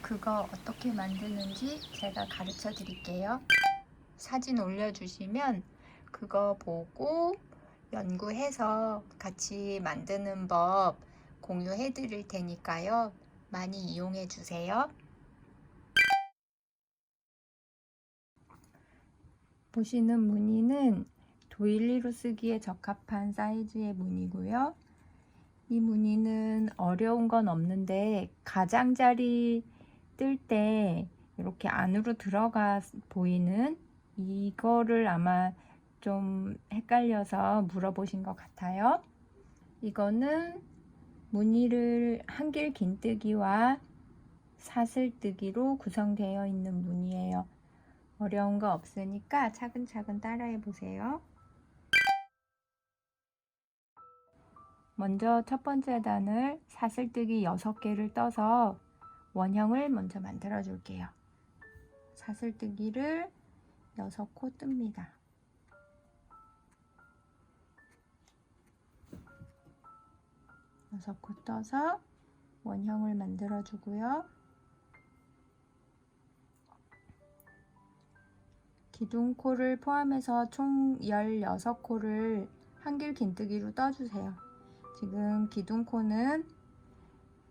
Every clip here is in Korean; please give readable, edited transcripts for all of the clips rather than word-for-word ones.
그거 어떻게 만드는지 제가 가르쳐 드릴게요. 사진 올려주시면 그거 보고 연구해서 같이 만드는 법 공유해 드릴 테니까요. 많이 이용해 주세요. 보시는 무늬는 도일리로 쓰기에 적합한 사이즈의 무늬고요. 이 무늬는 어려운 건 없는데 가장자리 뜰 때 이렇게 안으로 들어가 보이는 이거를 아마 좀 헷갈려서 물어보신 것 같아요. 이거는 무늬를 한길 긴뜨기와 사슬뜨기로 구성되어 있는 무늬예요. 어려운 거 없으니까 차근차근 따라해 보세요. 먼저 첫 번째 단을 사슬뜨기 6개를 떠서 원형을 먼저 만들어 줄게요. 사슬뜨기를 6코 뜹니다. 여섯 코 떠서 원형을 만들어 주고요. 기둥코를 포함해서 총 16코를 한길 긴뜨기로 떠주세요. 지금 기둥코는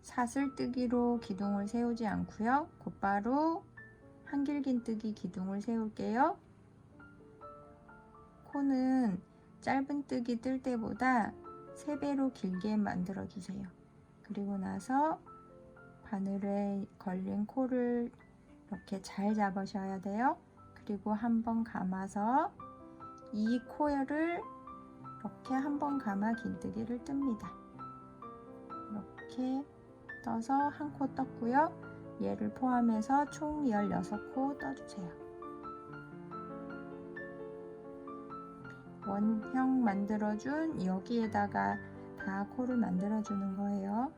사슬뜨기로 기둥을 세우지 않고요. 곧바로 한길 긴뜨기 기둥을 세울게요. 코는 짧은 뜨기 뜰 때보다 3배로 길게 만들어 주세요. 그리고 나서 바늘에 걸린 코를 이렇게 잘 잡으셔야 돼요. 그리고 한번 감아서 이 코를 이렇게 한번 감아 긴뜨기를 뜹니다. 이렇게 떠서 한 코 떴고요. 얘를 포함해서 총 16코 떠주세요. 원형 만들어준 여기에다가 다 코를 만들어주는 거예요.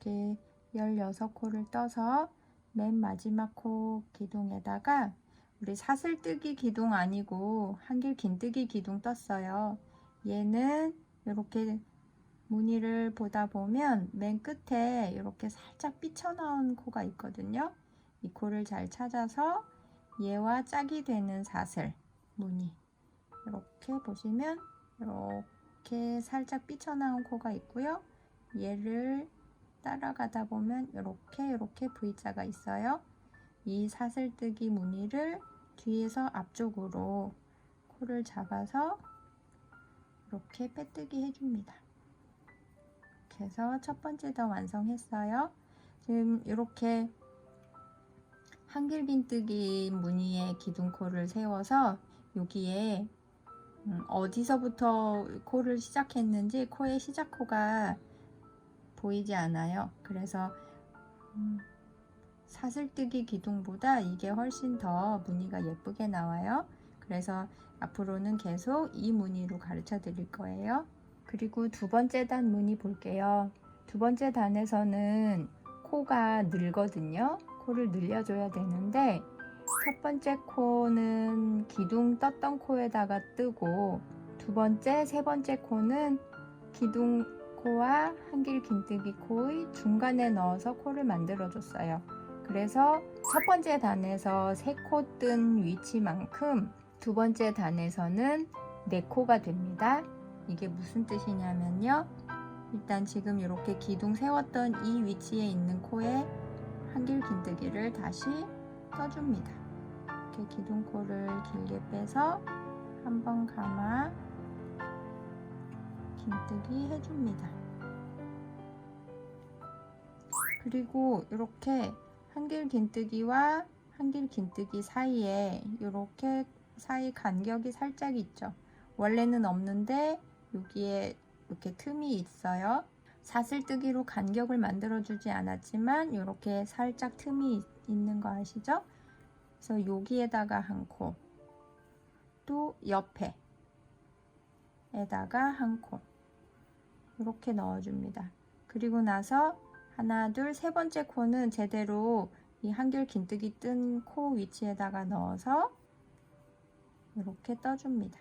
이렇게 16코를 떠서 맨 마지막 코 기둥에다가 우리 사슬뜨기 기둥 아니고 한길 긴뜨기 기둥 떴어요. 얘는 이렇게 무늬를 보다 보면 맨 끝에 이렇게 살짝 삐쳐나온 코가 있거든요. 이 코를 잘 찾아서 얘와 짝이 되는 사슬 무늬 이렇게 보시면 이렇게 살짝 삐쳐나온 코가 있고요. 얘를 따라가다 보면 이렇게 V자가 있어요. 이 사슬뜨기 무늬를 뒤에서 앞쪽으로 코를 잡아서 이렇게 빼뜨기 해줍니다. 이렇게 해서 첫 번째 단 완성했어요. 지금 이렇게 한길 긴뜨기 무늬의 기둥코를 세워서 여기에 어디서부터 코를 시작했는지 코의 시작코가 보이지 않아요. 그래서 사슬뜨기 기둥보다 이게 훨씬 더 무늬가 예쁘게 나와요. 그래서 앞으로는 계속 이 무늬로 가르쳐 드릴 거예요. 그리고 두 번째 단 무늬 볼게요. 두 번째 단에서는 코가 늘거든요. 코를 늘려줘야 되는데 첫 번째 코는 기둥 떴던 코에다가 뜨고 두 번째, 세 번째 코는 기둥 코와 한길 긴뜨기 코의 중간에 넣어서 코를 만들어 줬어요. 그래서 첫 번째 단에서 3코 뜬 위치만큼 두 번째 단에서는 4코가 됩니다. 이게 무슨 뜻이냐면요. 일단 지금 이렇게 기둥 세웠던 이 위치에 있는 코에 한길 긴뜨기를 다시 떠줍니다. 이렇게 기둥코를 길게 빼서 한번 감아 긴뜨기 해줍니다. 그리고 이렇게 한길 긴뜨기와 한길 긴뜨기 사이에 이렇게 사이 간격이 살짝 있죠. 원래는 없는데 여기에 이렇게 틈이 있어요. 사슬뜨기로 간격을 만들어 주지 않았지만 이렇게 살짝 틈이 있는 거 아시죠? 그래서 여기에다가 한 코, 또 옆에에다가 한 코 이렇게 넣어줍니다. 그리고 나서 하나, 둘, 세 번째 코는 제대로 이 한길 긴뜨기 뜬 코 위치에다가 넣어서 이렇게 떠줍니다.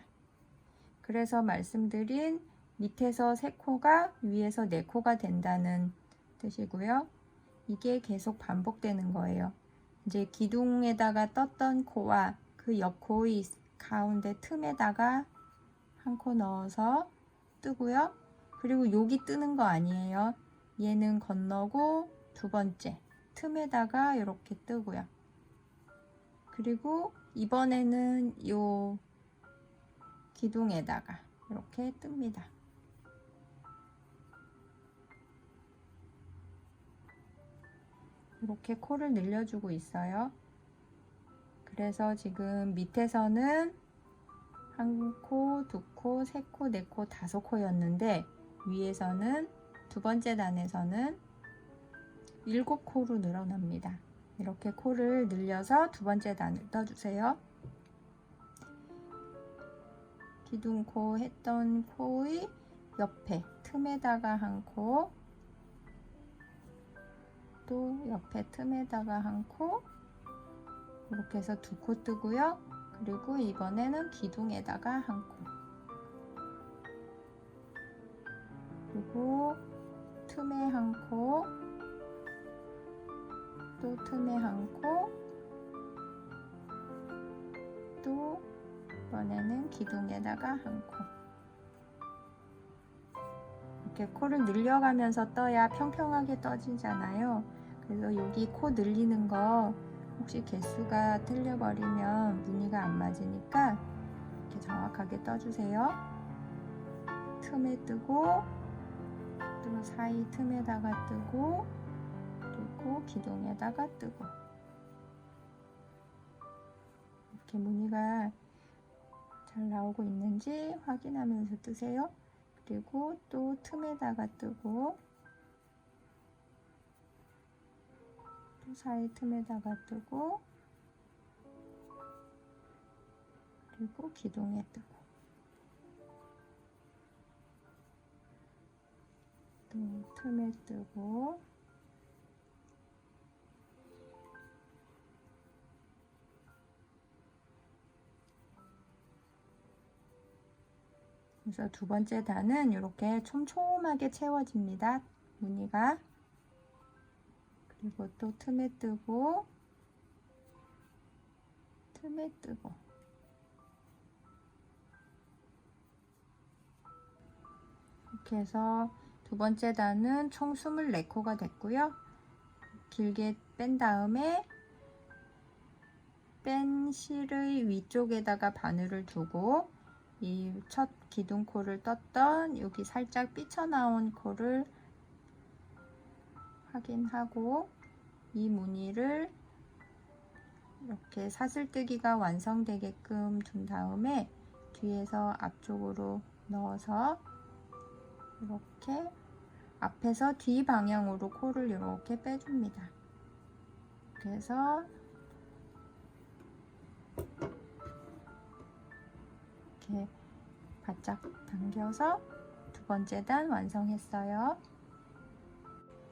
그래서 말씀드린 밑에서 3코가 위에서 4코가 된다는 뜻이고요. 이게 계속 반복되는 거예요. 이제 기둥에다가 떴던 코와 그 옆 코의 가운데 틈에다가 한 코 넣어서 뜨고요. 그리고 여기 뜨는 거 아니에요. 얘는 건너고 두 번째 틈에다가 이렇게 뜨고요. 그리고 이번에는 요 기둥에다가 이렇게 뜹니다. 이렇게 코를 늘려주고 있어요. 그래서 지금 밑에서는 한 코, 두 코, 세 코, 네 코, 5코였는데 위에서는 두 번째 단에서는 7코로 늘어납니다. 이렇게 코를 늘려서 두 번째 단을 떠주세요. 기둥코 했던 코의 옆에 틈에다가 한 코, 또 옆에 틈에다가 한 코, 이렇게 해서 2코 뜨고요. 그리고 이번에는 기둥에다가 한 코, 그리고 틈에 한 코, 또 틈에 한 코, 또 이번에는 기둥에다가 한 코. 이렇게 코를 늘려가면서 떠야 평평하게 떠지잖아요. 그래서 여기 코 늘리는 거 혹시 개수가 틀려버리면 무늬가 안 맞으니까 이렇게 정확하게 떠주세요. 틈에 뜨고 또 사이 틈에다가 뜨고 그리고 기둥에다가 뜨고 이렇게 무늬가 잘 나오고 있는지 확인하면서 뜨세요. 그리고 또 틈에다가 뜨고 또 사이 틈에다가 뜨고 그리고 기둥에 뜨고 또 틈에 뜨고 그래서 두 번째 단은 이렇게 촘촘하게 채워집니다. 무늬가. 그리고 또 틈에 뜨고 틈에 뜨고 이렇게 해서 두 번째 단은 총 24코가 됐고요. 길게 뺀 다음에 뺀 실의 위쪽에다가 바늘을 두고 이 첫 기둥코를 떴던 여기 살짝 삐쳐나온 코를 확인하고 이 무늬를 이렇게 사슬뜨기가 완성되게끔 둔 다음에 뒤에서 앞쪽으로 넣어서 이렇게 앞에서 뒤 방향으로 코를 이렇게 빼줍니다. 그래서 이렇게 바짝 당겨서 두 번째 단 완성했어요.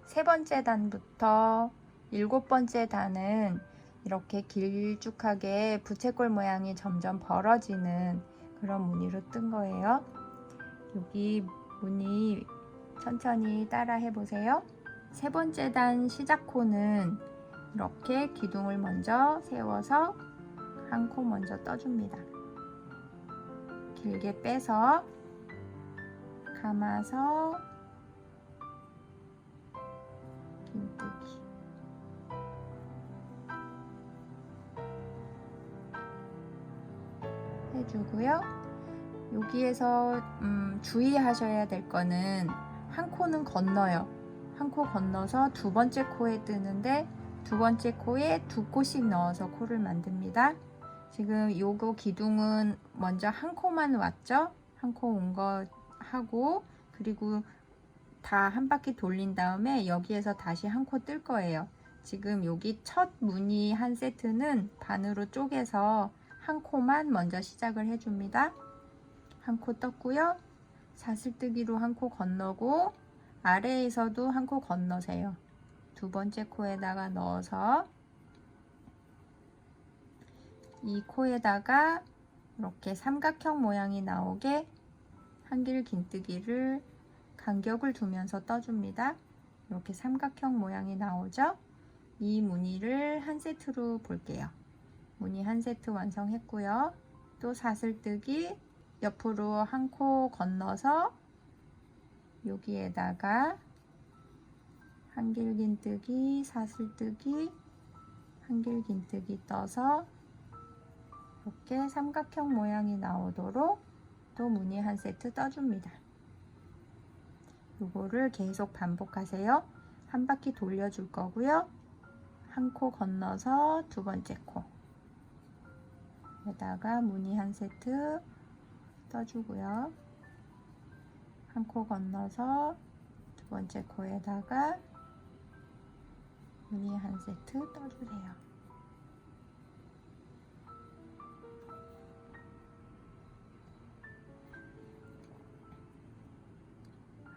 세 번째 단부터 7번째 단은 이렇게 길쭉하게 부채꼴 모양이 점점 벌어지는 그런 무늬로 뜬 거예요. 여기 무늬 천천히 따라 해보세요. 세 번째 단 시작코는 이렇게 기둥을 먼저 세워서 한 코 먼저 떠줍니다. 길게 빼서 감아서 긴뜨기 해주고요. 여기에서 주의하셔야 될 거는 한 코는 건너요. 한 코 건너서 두 번째 코에 뜨는데 두 번째 코에 두 코씩 넣어서 코를 만듭니다. 지금 요거 기둥은 먼저 한 코만 왔죠? 한 코 온 거 하고 그리고 다 한 바퀴 돌린 다음에 여기에서 다시 한 코 뜰 거예요. 지금 여기 첫 무늬 한 세트는 반으로 쪼개서 한 코만 먼저 시작을 해줍니다. 한 코 떴고요. 사슬뜨기로 한 코 건너고 아래에서도 한 코 건너세요. 두 번째 코에다가 넣어서 이 코에다가 이렇게 삼각형 모양이 나오게 한길 긴뜨기를 간격을 두면서 떠줍니다. 이렇게 삼각형 모양이 나오죠? 이 무늬를 한 세트로 볼게요. 무늬 한 세트 완성했고요. 또 사슬뜨기 옆으로 한 코 건너서 여기에다가 한길 긴뜨기, 사슬뜨기, 한길 긴뜨기 떠서 이렇게 삼각형 모양이 나오도록 또 무늬 한 세트 떠줍니다. 이거를 계속 반복하세요. 한 바퀴 돌려줄 거고요. 한 코 건너서 두 번째 코 에다가 무늬 한 세트 떠주고요. 한 코 건너서 두 번째 코에다가 무늬 한 세트 떠주세요.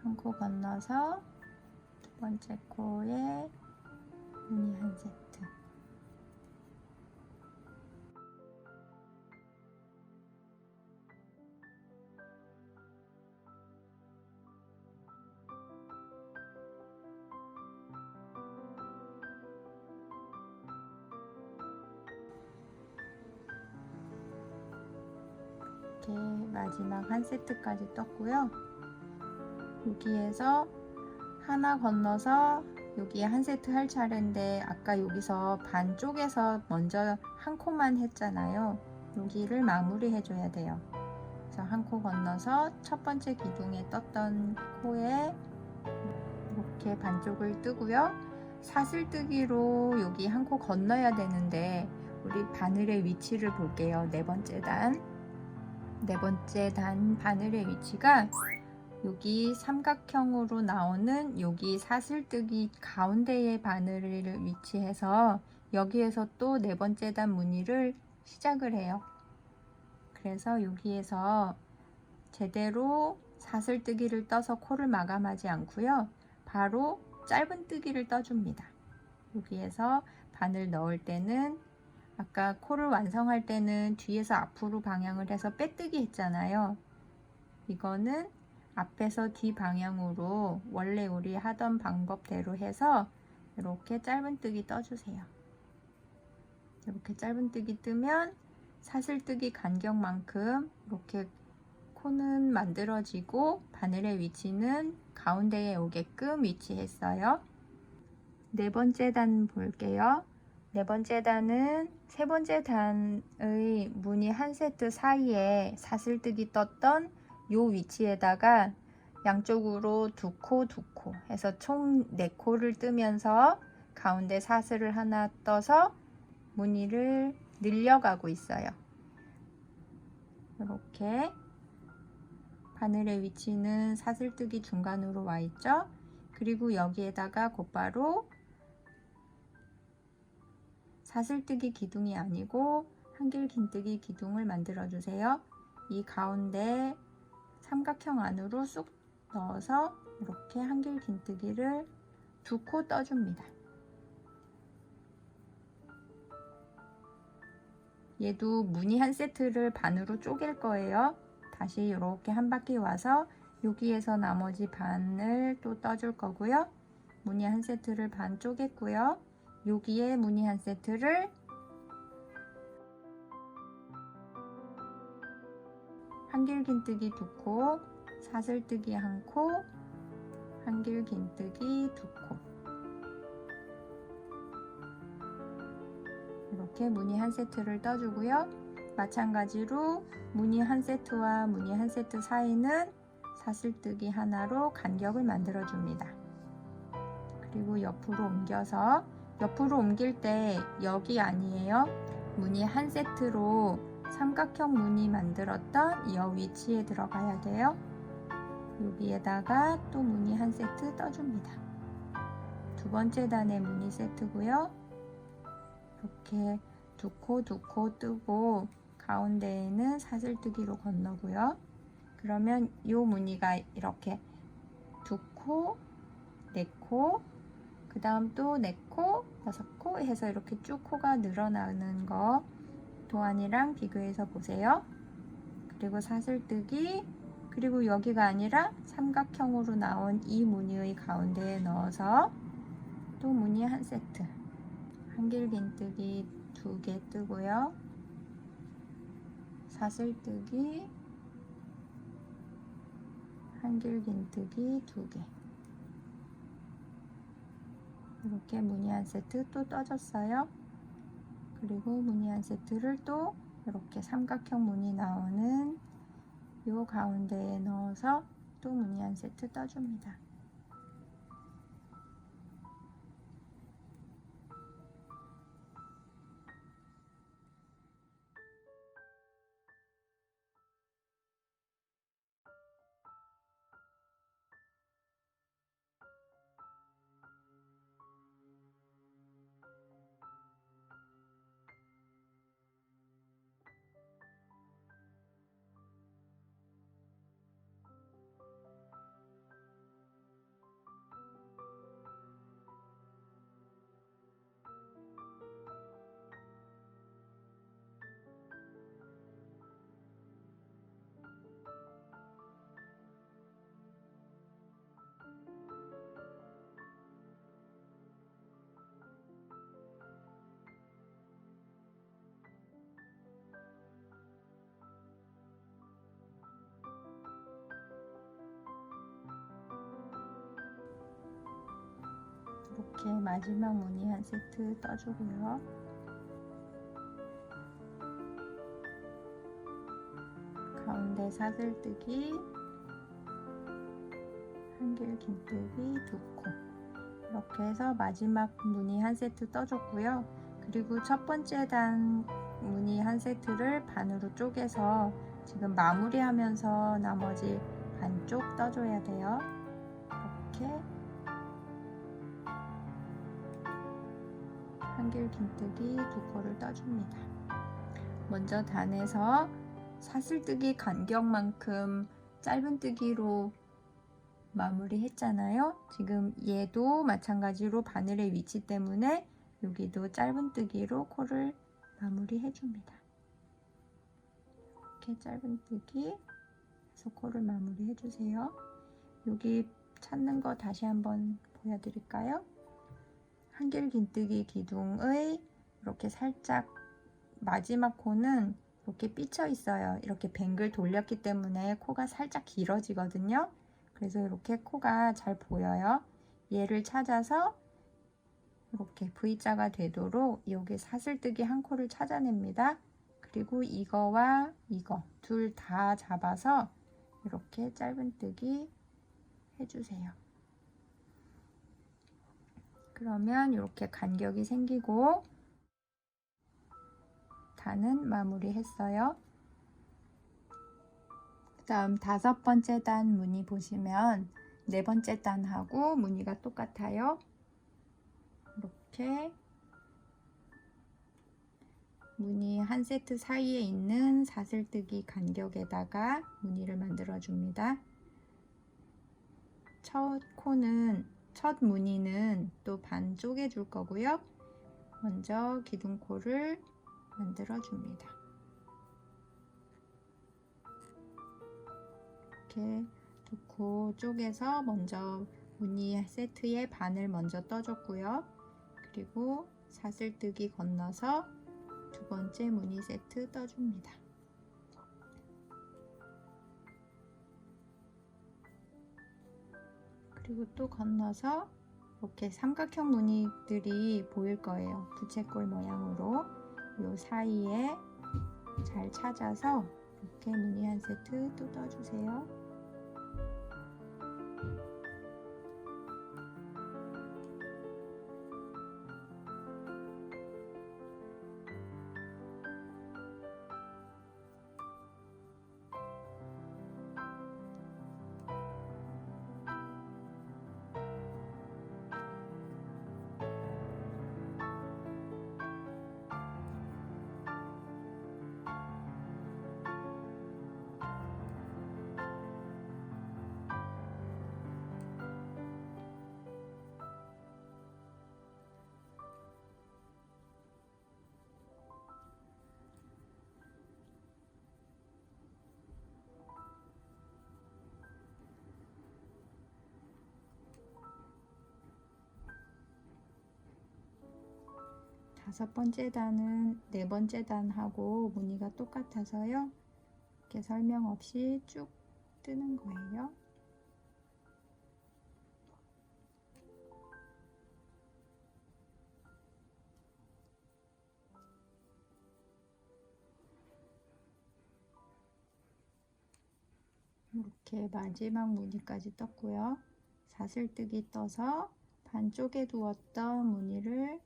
한 코 건너서 두 번째 코에 무늬 한 세트. 이렇게 마지막 한 세트까지 떴고요. 여기에서 하나 건너서 여기 한 세트 할 차례인데 아까 여기서 반쪽에서 먼저 한 코만 했잖아요. 여기를 마무리 해줘야 돼요. 그래서 한 코 건너서 첫 번째 기둥에 떴던 코에 이렇게 반쪽을 뜨고요. 사슬뜨기로 여기 한 코 건너야 되는데 우리 바늘의 위치를 볼게요. 네 번째 단 바늘의 위치가 여기 삼각형으로 나오는 여기 사슬뜨기 가운데에 바늘을 위치해서 여기에서 또 네 번째 단 무늬를 시작을 해요. 그래서 여기에서 제대로 사슬뜨기를 떠서 코를 마감하지 않고요. 바로 짧은뜨기를 떠줍니다. 여기에서 바늘 넣을 때는 아까 코를 완성할 때는 뒤에서 앞으로 방향을 해서 빼뜨기 했잖아요. 이거는 앞에서 뒤 방향으로 원래 우리 하던 방법대로 해서 이렇게 짧은뜨기 떠주세요. 이렇게 짧은뜨기 뜨면 사슬뜨기 간격만큼 이렇게 코는 만들어지고 바늘의 위치는 가운데에 오게끔 위치했어요. 네 번째 단 볼게요. 네 번째 단은 세 번째 단의 무늬 한 세트 사이에 사슬뜨기 떴던 요 위치에다가 양쪽으로 두 코 해서 총 4코를 뜨면서 가운데 사슬을 하나 떠서 무늬를 늘려가고 있어요. 이렇게 바늘의 위치는 사슬뜨기 중간으로 와 있죠. 그리고 여기에다가 곧바로 사슬뜨기 기둥이 아니고 한길 긴뜨기 기둥을 만들어 주세요. 이 가운데 삼각형 안으로 쑥 넣어서 이렇게 한길 긴뜨기를 두 코 떠줍니다. 얘도 무늬 한 세트를 반으로 쪼갤 거예요. 다시 이렇게 한 바퀴 와서 여기에서 나머지 반을 또 떠줄 거고요. 무늬 한 세트를 반 쪼갰고요. 여기에 무늬 한 세트를 한길 긴뜨기 2코, 사슬뜨기 1코, 한길 긴뜨기 2코 이렇게 무늬 한 세트를 떠주고요. 마찬가지로 무늬 한 세트와 무늬 한 세트 사이는 사슬뜨기 하나로 간격을 만들어 줍니다. 그리고 옆으로 옮겨서, 옆으로 옮길 때 여기 아니에요. 무늬 한 세트로 삼각형 무늬 만들었던 이 위치에 들어가야 돼요. 여기에다가 또 무늬 한 세트 떠줍니다. 두 번째 단의 무늬 세트고요. 이렇게 두 코 뜨고 가운데에는 사슬뜨기로 건너고요. 그러면 이 무늬가 이렇게 두 코, 네 코, 그 다음 또 4코, 6코 해서 이렇게 쭉 코가 늘어나는 거 도안이랑 비교해서 보세요. 그리고 사슬뜨기, 그리고 여기가 아니라 삼각형으로 나온 이 무늬의 가운데에 넣어서 또 무늬 한 세트, 한길긴뜨기 2개 뜨고요. 사슬뜨기, 한길긴뜨기 2개. 이렇게 무늬 한 세트 또 떠줬어요. 그리고 무늬 한 세트를 또 이렇게 삼각형 무늬 나오는 요 가운데에 넣어서 또 무늬 한 세트 떠줍니다. 이렇게 마지막 무늬 한 세트 떠주고요. 가운데 사슬뜨기, 한길긴뜨기 2코 이렇게 해서 마지막 무늬 한 세트 떠줬고요. 그리고 첫 번째 단 무늬 한 세트를 반으로 쪼개서 지금 마무리하면서 나머지 반쪽 떠줘야 돼요. 이렇게 한길긴뜨기 2코를 떠줍니다. 먼저 단에서 사슬뜨기 간격만큼 짧은뜨기로 마무리 했잖아요. 지금 얘도 마찬가지로 바늘의 위치 때문에 여기도 짧은뜨기로 코를 마무리 해줍니다. 이렇게 짧은뜨기 해서 코를 마무리 해주세요. 여기 찾는 거 다시 한번 보여드릴까요? 한길긴뜨기 기둥의 이렇게 살짝 마지막 코는 이렇게 삐쳐 있어요. 이렇게 뱅글 돌렸기 때문에 코가 살짝 길어지거든요. 그래서 이렇게 코가 잘 보여요. 얘를 찾아서 이렇게 V자가 되도록 여기 사슬뜨기 한 코를 찾아냅니다. 그리고 이거와 이거 둘 다 잡아서 이렇게 짧은뜨기 해주세요. 그러면 이렇게 간격이 생기고 단은 마무리 했어요. 그 다음 5번째 단 무늬 보시면 4번째 단하고 무늬가 똑같아요. 이렇게 무늬 한 세트 사이에 있는 사슬뜨기 간격에다가 무늬를 만들어 줍니다. 첫 무늬는 또 반 쪼개 줄 거고요. 먼저 기둥코를 만들어 줍니다. 이렇게 2코 쪼개서 먼저 무늬 세트의 반을 먼저 떠줬고요. 그리고 사슬뜨기 건너서 2번째 무늬 세트 떠줍니다. 그리고 또 건너서 이렇게 삼각형 무늬들이 보일 거예요. 부채꼴 모양으로 요 사이에 잘 찾아서 이렇게 무늬 한 세트 또 떠주세요. 다섯 번째 단은 네 번째 단하고 무늬가 똑같아서요. 이렇게 설명 없이 쭉 뜨는 거예요. 이렇게 마지막 무늬까지 떴고요. 사슬뜨기 떠서 반쪽에 두었던 무늬를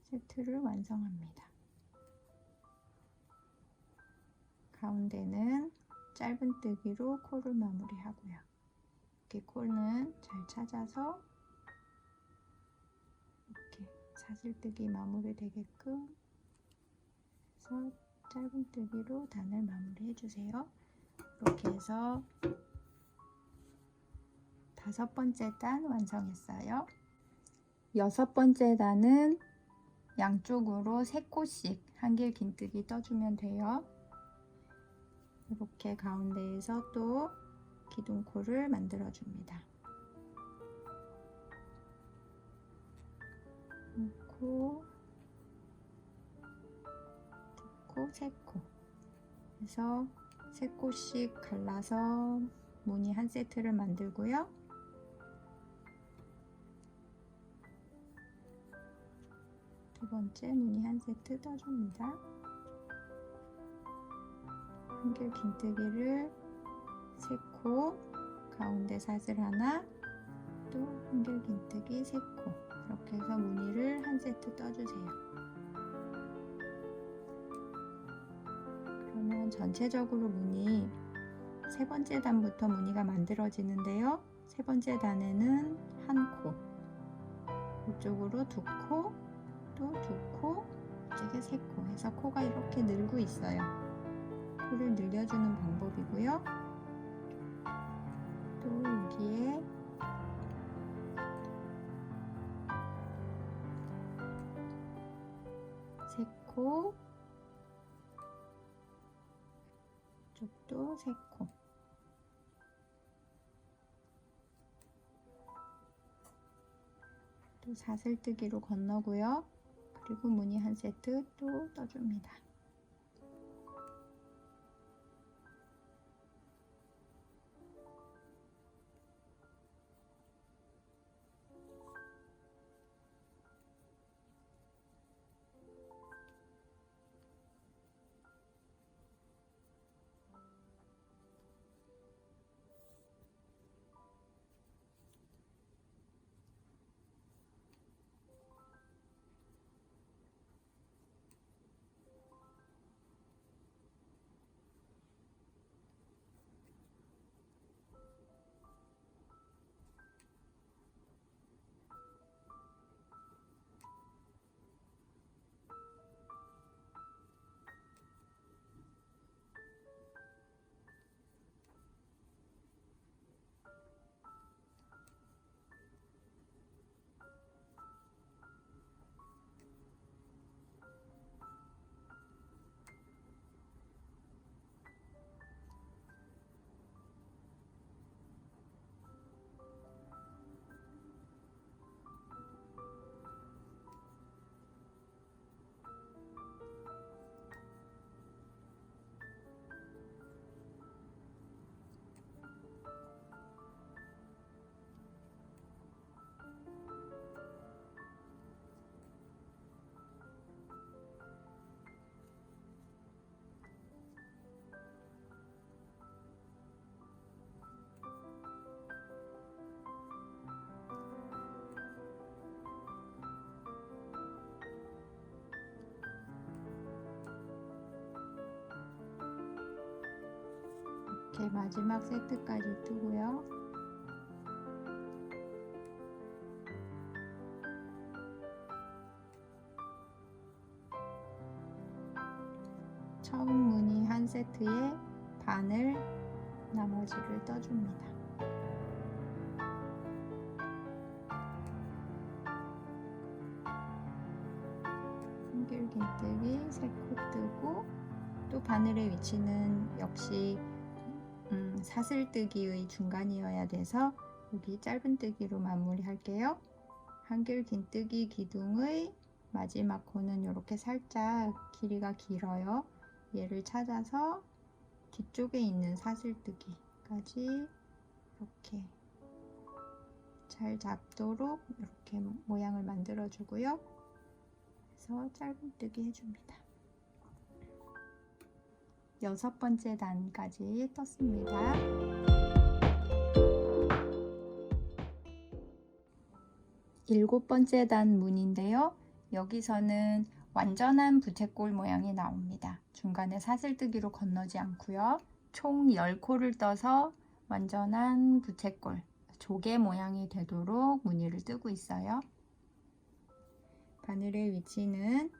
세트를 완성합니다. 가운데는 짧은뜨기로 코를 마무리하고요. 이렇게 코는 잘 찾아서 이렇게 사슬뜨기 마무리되게끔 해서 짧은뜨기로 단을 마무리해 주세요. 이렇게 해서 다섯 번째 단 완성했어요. 여섯 번째 단은 양쪽으로 3코씩 한길 긴뜨기 떠주면 돼요. 이렇게 가운데에서 또 기둥코를 만들어 줍니다. 한 코, 두 코, 세 코 해서 3코씩 갈라서 무늬 한 세트를 만들고요. 두 번째 무늬 한 세트 떠줍니다. 한길 긴뜨기를 3코, 가운데 사슬 하나, 또 한길 긴뜨기 3코 이렇게 해서 무늬를 한 세트 떠주세요. 그러면 전체적으로 무늬 세 번째 단부터 무늬가 만들어지는데요. 세 번째 단에는 한 코, 이쪽으로 2코, 또 2코, 이쪽에 3코 해서 코가 이렇게 늘고 있어요. 코를 늘려주는 방법이고요. 또 여기에 세 코, 이쪽도 3코. 또 사슬뜨기로 건너고요. 그리고 무늬 한 세트 또 떠줍니다. 이렇게 마지막 세트까지 뜨고요. 처음 무늬 한 세트에 반을 나머지를 떠줍니다. 한길긴뜨기 3코 뜨고, 또 바늘의 위치는 역시 사슬뜨기의 중간이어야 돼서 여기 짧은뜨기로 마무리 할게요. 한길긴뜨기 기둥의 마지막 코는 이렇게 살짝 길이가 길어요. 얘를 찾아서 뒤쪽에 있는 사슬뜨기까지 이렇게 잘 잡도록 이렇게 모양을 만들어 주고요. 그래서 짧은뜨기 해줍니다. 6번째 단까지 떴습니다. 7번째 단 무늬인데요. 여기서는 완전한 부채꼴 모양이 나옵니다. 중간에 사슬뜨기로 건너지 않고요. 총 10코를 떠서 완전한 부채꼴, 조개 모양이 되도록 무늬를 뜨고 있어요. 바늘의 위치는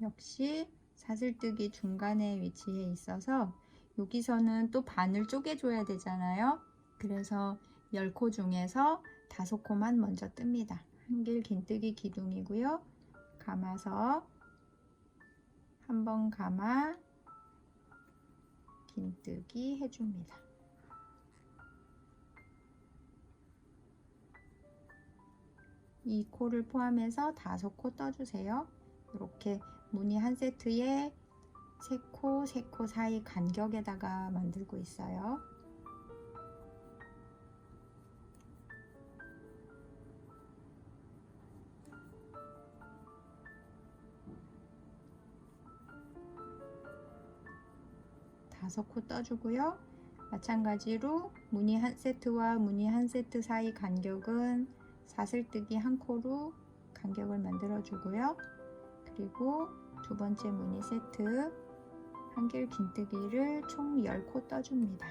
역시 사슬뜨기 중간에 위치해 있어서 여기서는 또 반을 쪼개줘야 되잖아요. 그래서 10코 중에서 5코만 먼저 뜹니다. 한길긴뜨기 기둥이고요. 감아서 한번 감아 긴뜨기 해줍니다. 이 코를 포함해서 5코 떠주세요. 이렇게 무늬 한 세트에 3코, 3코 사이 간격에다가 만들고 있어요. 다섯 코 떠주고요. 마찬가지로 무늬 한 세트와 무늬 한 세트 사이 간격은 사슬뜨기 한 코로 간격을 만들어 주고요. 그리고 두 번째 무늬 세트 한길긴뜨기를 총 10코 떠줍니다.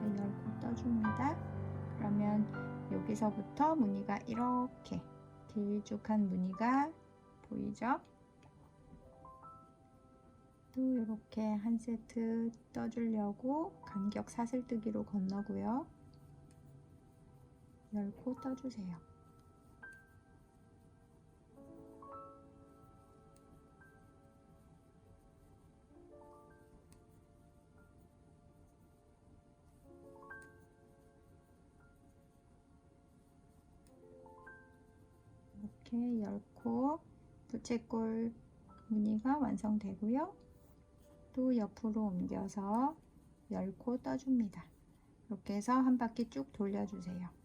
이렇게 10코 떠줍니다. 그러면 여기서부터 무늬가 이렇게 길쭉한 무늬가 보이죠? 또 이렇게 한 세트 떠주려고 간격 사슬뜨기로 건너고요. 10코 떠주세요. 이렇게 10코 부채꼴 무늬가 완성되고요. 또 옆으로 옮겨서 10코 떠줍니다. 이렇게 해서 한 바퀴 쭉 돌려주세요.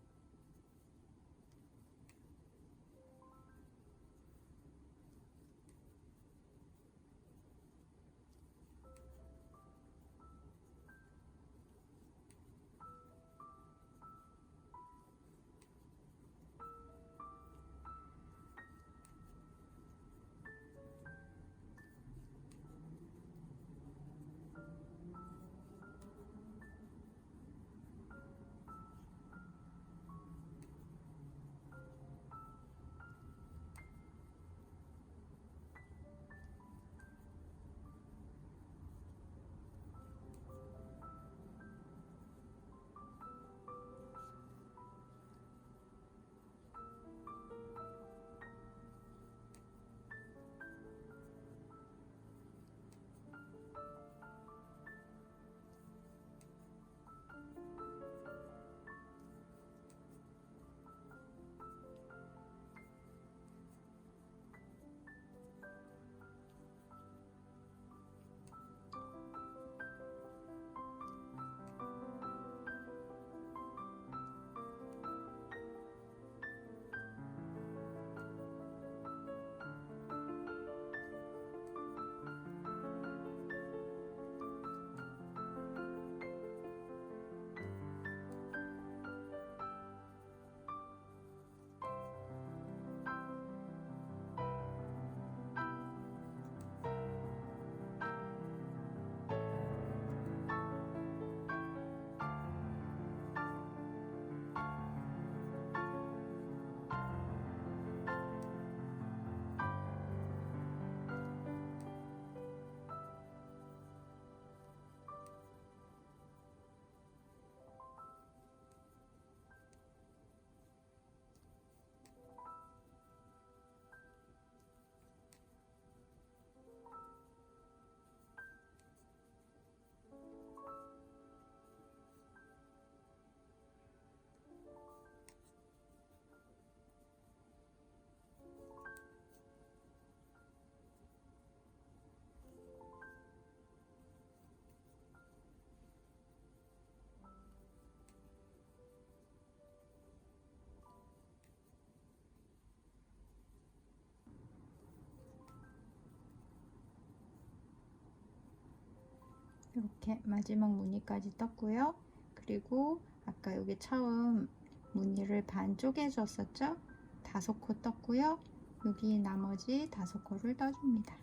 이렇게 마지막 무늬까지 떴고요. 그리고 아까 여기 처음 무늬를 반 쪼개줬었죠? 5코 떴고요. 여기 나머지 5코를 떠줍니다.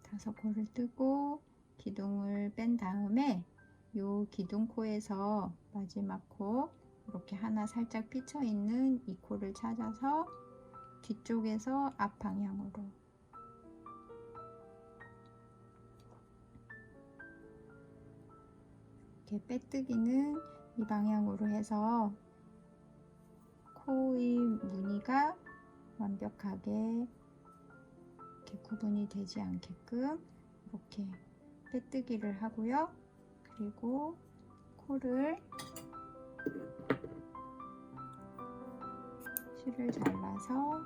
다섯 코를 뜨고 기둥을 뺀 다음에 요 기둥코에서 마지막 코 이렇게 하나 살짝 삐쳐 있는 이 코를 찾아서 뒤쪽에서 앞 방향으로 이렇게 빼뜨기는 이 방향으로 해서 코의 무늬가 완벽하게 이렇게 구분이 되지 않게끔 이렇게 빼뜨기를 하고요. 그리고 코를 실을 잘라서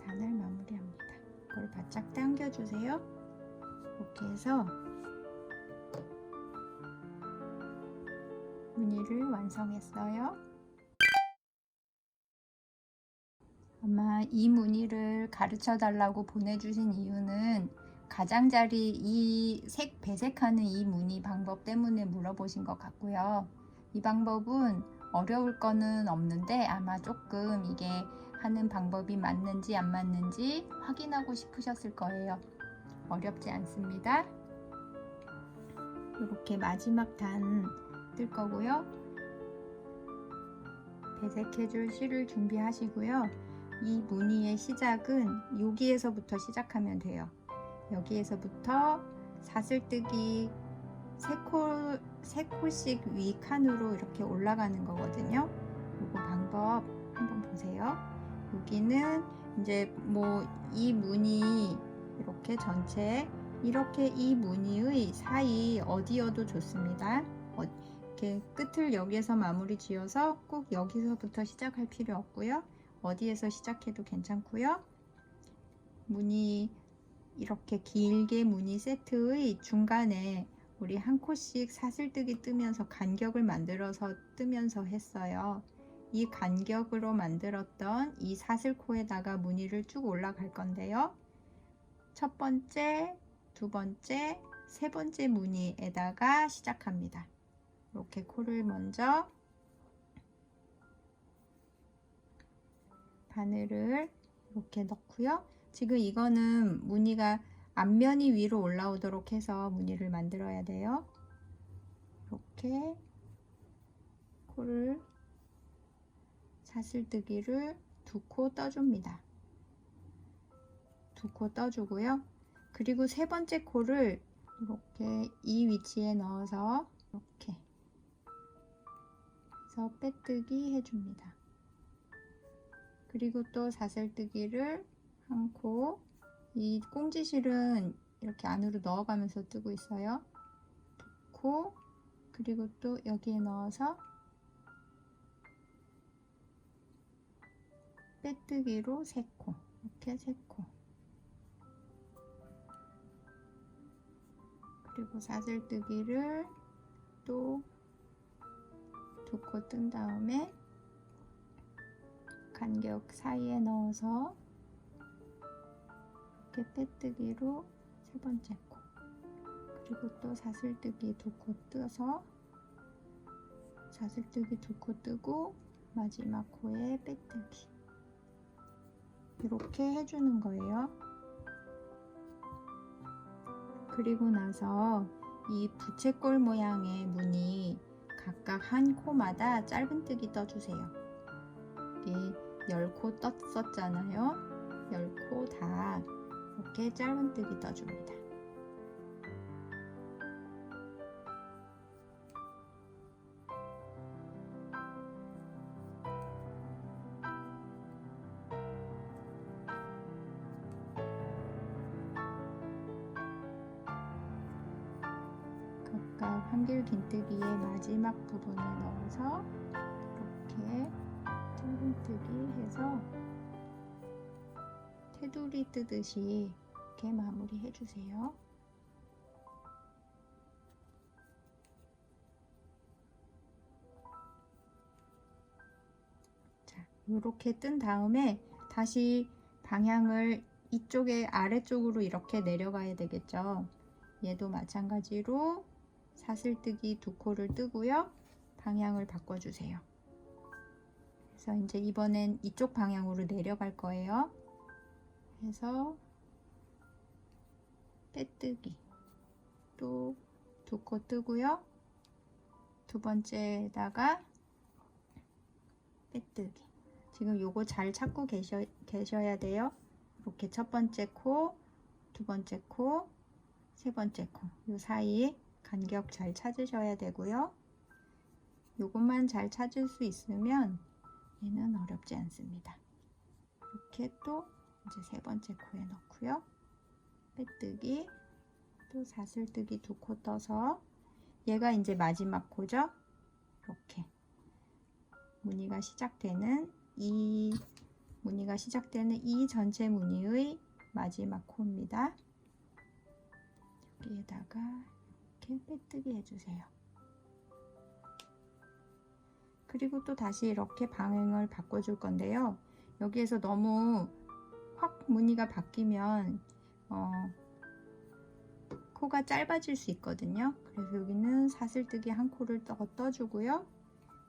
단을 마무리합니다. 이걸 바짝 당겨주세요. 이렇게 해서 무늬를 완성했어요. 아마 이 무늬를 가르쳐 달라고 보내주신 이유는 가장자리 이 색 배색하는 이 무늬 방법 때문에 물어보신 것 같고요. 이 방법은 어려울 거는 없는데 아마 조금 이게 하는 방법이 맞는지 안 맞는지 확인하고 싶으셨을 거예요. 어렵지 않습니다. 이렇게 마지막 단 뜰 거고요. 배색해줄 실을 준비하시고요. 이 무늬의 시작은 여기에서부터 시작하면 돼요. 여기에서부터 사슬뜨기 3코씩 위 칸으로 이렇게 올라가는 거거든요. 이거 방법 한번 보세요. 여기는 이제 뭐 이 무늬 이렇게 전체 이렇게 이 무늬의 사이 어디여도 좋습니다. 이렇게 끝을 여기에서 마무리 지어서 꼭 여기서부터 시작할 필요 없고요. 어디에서 시작해도 괜찮고요. 무늬 이렇게 길게 무늬 세트의 중간에 우리 한 코씩 사슬뜨기 뜨면서 간격을 만들어서 뜨면서 했어요. 이 간격으로 만들었던 이 사슬코에다가 무늬를 쭉 올라갈 건데요. 첫 번째, 두 번째, 세 번째 무늬에다가 시작합니다. 이렇게 코를 먼저 바늘을 이렇게 넣고요. 지금 이거는 무늬가 앞면이 위로 올라오도록 해서 무늬를 만들어야 돼요. 이렇게 코를 사슬뜨기를 2코 떠줍니다. 2코 떠주고요. 그리고 세 번째 코를 이렇게 이 위치에 넣어서 이렇게 해서 빼뜨기 해줍니다. 그리고 또 사슬뜨기를 한 코, 이 꽁지실은 이렇게 안으로 넣어가면서 뜨고 있어요. 2코, 그리고 또 여기에 넣어서 빼뜨기로 3코, 이렇게 3코. 그리고 사슬뜨기를 또 2코 뜬 다음에 간격 사이에 넣어서 이렇게 빼뜨기로 세 번째 코, 그리고 또 사슬뜨기 2코 떠서 사슬뜨기 2코 뜨고 마지막 코에 빼뜨기, 이렇게 해주는 거예요. 그리고 나서 이 부채꼴 모양의 무늬 각각 한 코마다 짧은뜨기 떠주세요. 여기 10코 떴었잖아요. 10코 다 이렇게 짧은뜨기 떠줍니다. 각각 한길긴뜨기의 마지막 부분에 넣어서 이렇게 짧은뜨기 해서 테두리 뜨듯이 이렇게 마무리 해주세요. 자, 이렇게 뜬 다음에 다시 방향을 이쪽에 아래쪽으로 이렇게 내려가야 되겠죠. 얘도 마찬가지로 사슬뜨기 2코를 뜨고요. 방향을 바꿔주세요. 그래서 이제 이번엔 이쪽 방향으로 내려갈 거예요. 해서 빼뜨기 또 2코 뜨고요. 두 번째에다가 빼뜨기. 지금 요거 잘 찾고 계셔야 돼요. 이렇게 첫 번째 코, 두 번째 코, 세 번째 코, 요 사이 간격 잘 찾으셔야 되고요. 요것만 잘 찾을 수 있으면 얘는 어렵지 않습니다. 이렇게 또 이제 세 번째 코에 넣고요. 빼뜨기, 또 사슬뜨기 2코 떠서 얘가 이제 마지막 코죠. 이렇게 무늬가 시작되는 이 전체 무늬의 마지막 코입니다. 여기에다가 이렇게 빼뜨기 해주세요. 그리고 또 다시 이렇게 방향을 바꿔줄 건데요. 여기에서 너무 확 무늬가 바뀌면 코가 짧아질 수 있거든요. 그래서 여기는 사슬뜨기 1코를 떠주고요.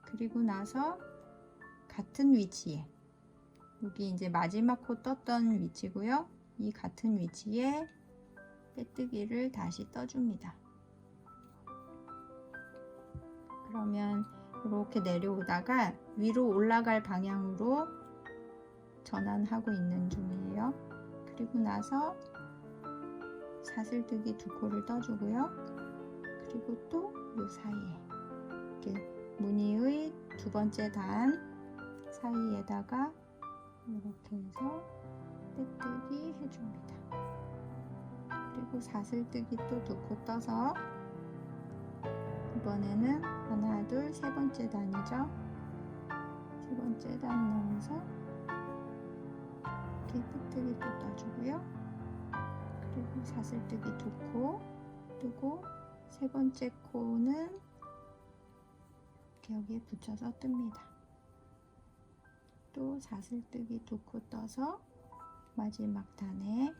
그리고 나서 같은 위치에, 여기 이제 마지막 코 떴던 위치고요. 이 같은 위치에 빼뜨기를 다시 떠줍니다. 그러면 이렇게 내려오다가 위로 올라갈 방향으로 전환하고 있는 중이에요. 그리고 나서 사슬뜨기 2코를 떠주고요. 그리고 또 이 사이에 이렇게 무늬의 두 번째 단 사이에다가 이렇게 해서 빼뜨기 해줍니다. 그리고 사슬뜨기 또 2코 떠서 이번에는 하나, 둘, 세 번째 단이죠. 세 번째 단 넣어서 이렇게 빼뜨기 또 떠주고요. 그리고 사슬뜨기 2코 뜨고 세 번째 코는 이렇게 여기에 붙여서 뜹니다. 또 사슬뜨기 2코 떠서 마지막 단에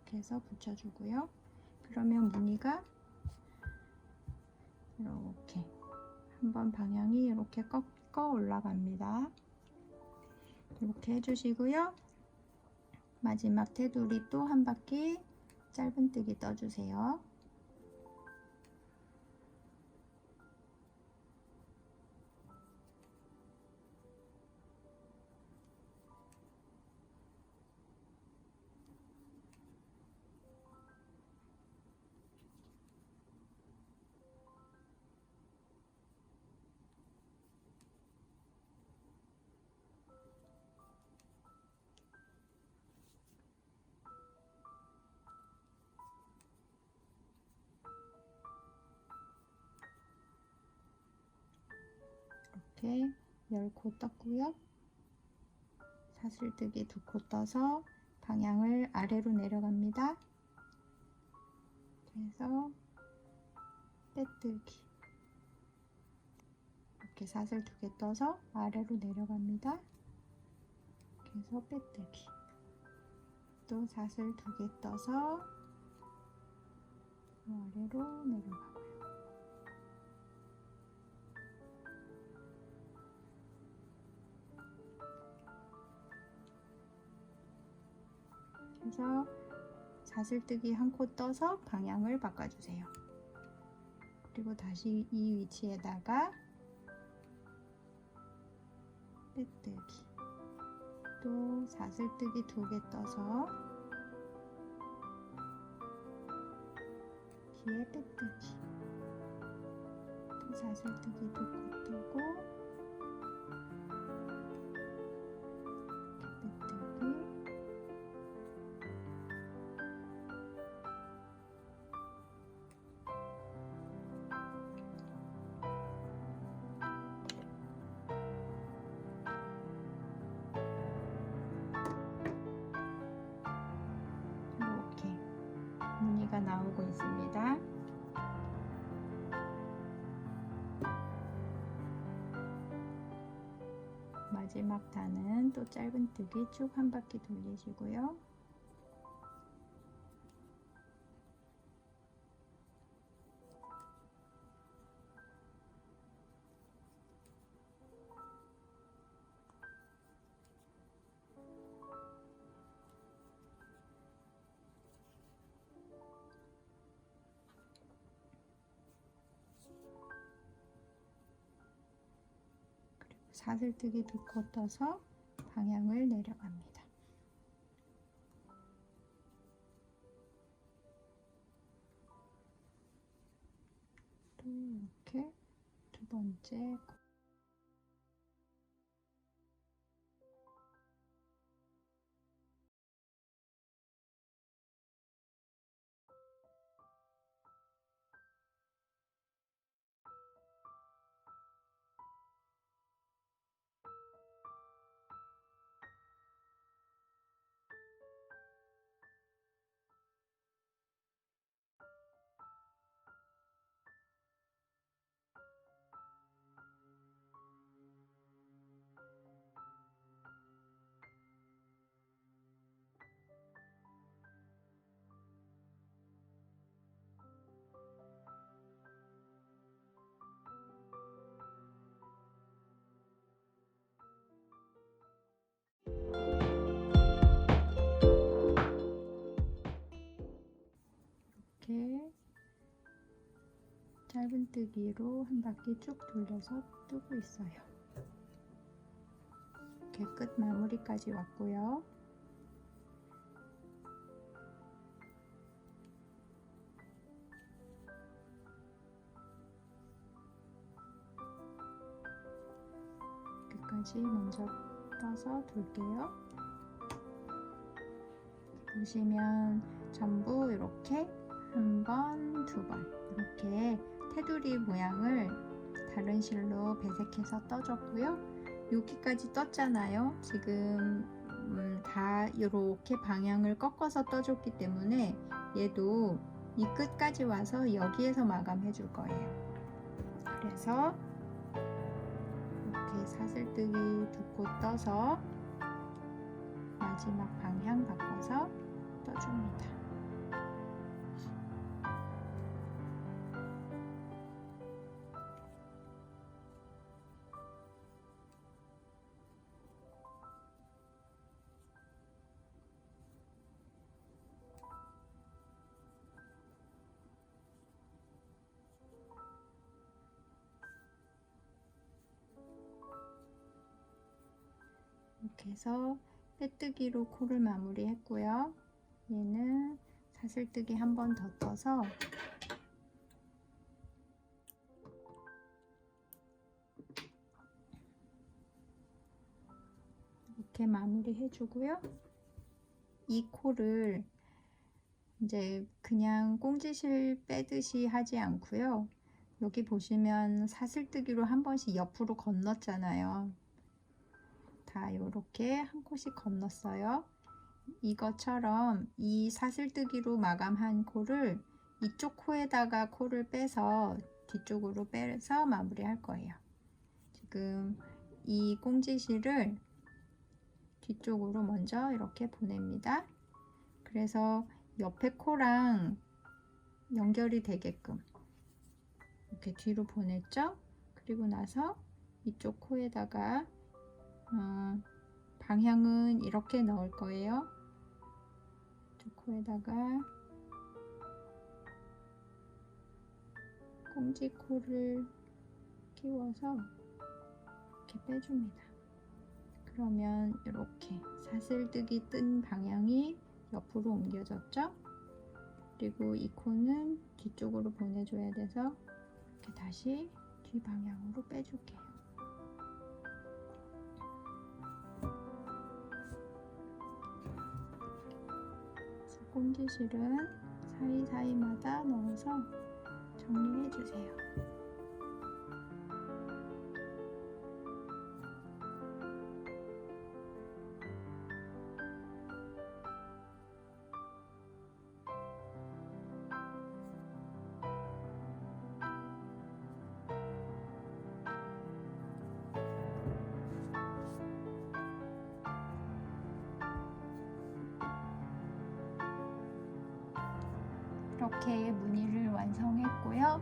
이렇게 해서 붙여주고요. 그러면 무늬가 이렇게 한번 방향이 이렇게 꺾어 올라갑니다. 이렇게 해주시고요. 마지막 테두리 또 한 바퀴 짧은뜨기 떠주세요. 이렇게 10코 떴고요. 사슬뜨기 2코 떠서 방향을 아래로 내려갑니다. 그래서 빼뜨기 이렇게 사슬 2개 떠서 아래로 내려갑니다. 그래서 빼뜨기 또 사슬 2개 떠서 아래로 내려가고요. 그래서 사슬뜨기 1코 떠서 방향을 바꿔주세요. 그리고 다시 이 위치에다가 빼뜨기 또 사슬뜨기 2개 떠서 뒤에 빼뜨기 또 사슬뜨기 2코 뜨고 빼뜨기 이렇게 마지막 단은 또 짧은뜨기 쭉 한 바퀴 돌리시고요. 사슬뜨기 2코 떠서 방향을 내려갑니다. 또 이렇게 두 번째 이렇게 짧은뜨기로 한 바퀴 쭉 돌려서 뜨고 있어요. 이렇게 끝 마무리까지 왔고요. 끝까지 먼저 떠서 돌게요. 보시면 전부 이렇게 한 번, 두 번 이렇게 테두리 모양을 다른 실로 배색해서 떠줬고요. 여기까지 떴잖아요. 지금 다 이렇게 방향을 꺾어서 떠줬기 때문에 얘도 이 끝까지 와서 여기에서 마감해 줄 거예요. 그래서 이렇게 사슬뜨기 2코 떠서 마지막 방향 바꿔서 떠줍니다. 이렇게 해서 빼뜨기로 코를 마무리 했고요. 얘는 사슬뜨기 한 번 더 떠서 이렇게 마무리 해주고요. 이 코를 이제 그냥 꽁지실 빼듯이 하지 않고요. 여기 보시면 사슬뜨기로 한 번씩 옆으로 건넜잖아요. 다 이렇게 한 코씩 건넜어요. 이것처럼 이 사슬뜨기로 마감한 코를 이쪽 코에다가 코를 빼서 뒤쪽으로 빼서 마무리할 거예요. 지금 이 꽁지실을 뒤쪽으로 먼저 이렇게 보냅니다. 그래서 옆에 코랑 연결이 되게끔 이렇게 뒤로 보냈죠. 그리고 나서 이쪽 코에다가 방향은 이렇게 넣을 거예요. 이쪽 코에다가 꽁지코를 끼워서 이렇게 빼줍니다. 그러면 이렇게 사슬뜨기 뜬 방향이 옆으로 옮겨졌죠? 그리고 이 코는 뒤쪽으로 보내줘야 돼서 이렇게 다시 뒤 방향으로 빼줄게요. 꽁지실은 사이사이마다 넣어서 정리해 주세요. 이렇게 무늬를 완성했고요.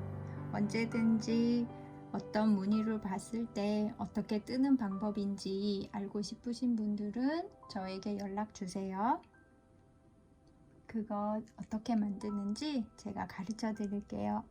언제든지 어떤 무늬를 봤을 때 어떻게 뜨는 방법인지 알고 싶으신 분들은 저에게 연락 주세요. 그거 어떻게 만드는지 제가 가르쳐 드릴게요.